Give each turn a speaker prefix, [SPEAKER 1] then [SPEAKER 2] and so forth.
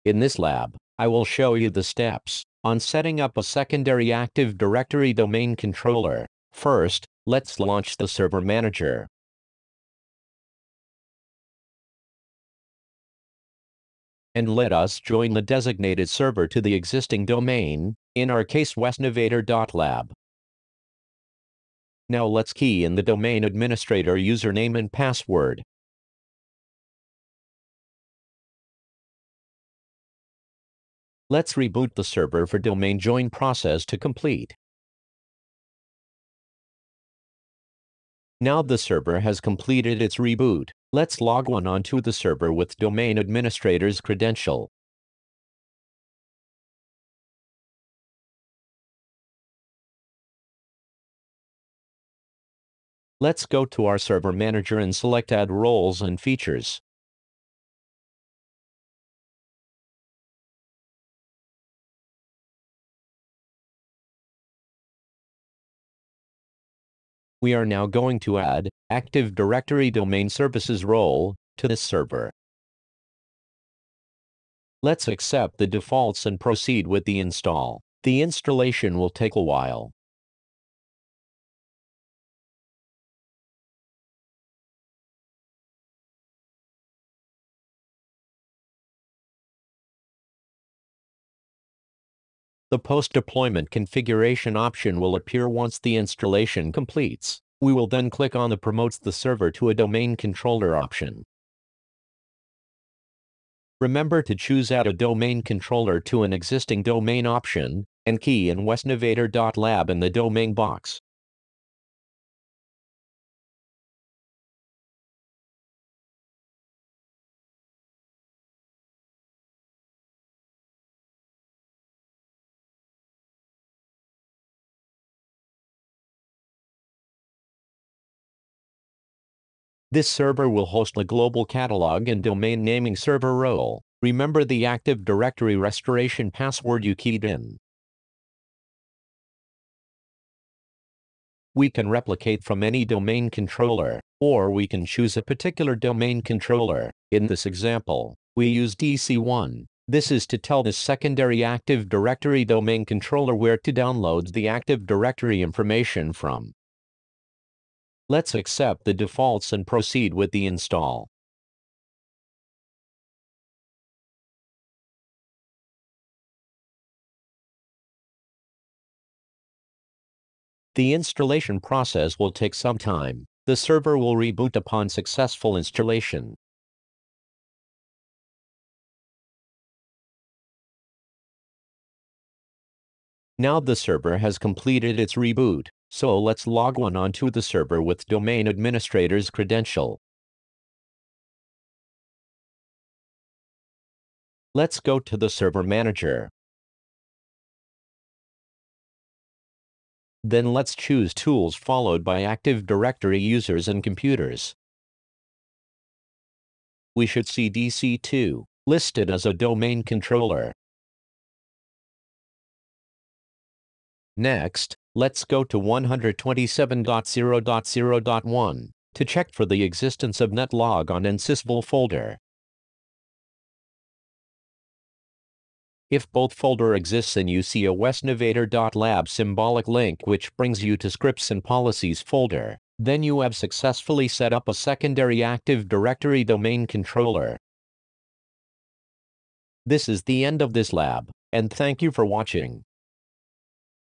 [SPEAKER 1] In this lab, I will show you the steps on setting up a secondary Active Directory domain controller. First, let's launch the Server Manager. And let us join the designated server to the existing domain, in our case westnavigator.lab. Now let's key in the domain administrator username and password. Let's reboot the server for domain join process to complete. Now the server has completed its reboot. Let's log on to the server with domain administrator's credential. Let's go to our Server Manager and select Add Roles and Features. We are now going to add Active Directory Domain Services role to this server. Let's accept the defaults and proceed with the install. The installation will take a while. The post-deployment configuration option will appear once the installation completes. We will then click on the Promotes the server to a domain controller option. Remember to choose Add a domain controller to an existing domain option, and key in westnavigator.lab in the domain box. This server will host a global catalog and domain naming server role. Remember the Active Directory restoration password you keyed in. We can replicate from any domain controller, or we can choose a particular domain controller. In this example, we use DC1. This is to tell the secondary Active Directory domain controller where to download the Active Directory information from. Let's accept the defaults and proceed with the install. The installation process will take some time. The server will reboot upon successful installation. Now the server has completed its reboot, so let's log on to the server with domain administrator's credential. Let's go to the Server Manager. Then let's choose Tools followed by Active Directory Users and Computers. We should see DC2 listed as a domain controller. Next, let's go to 127.0.0.1 to check for the existence of netlog on Sysvol folder. If both folder exists and you see a westnavigator.lab symbolic link which brings you to Scripts and Policies folder, then you have successfully set up a secondary Active Directory domain controller. This is the end of this lab, and thank you for watching.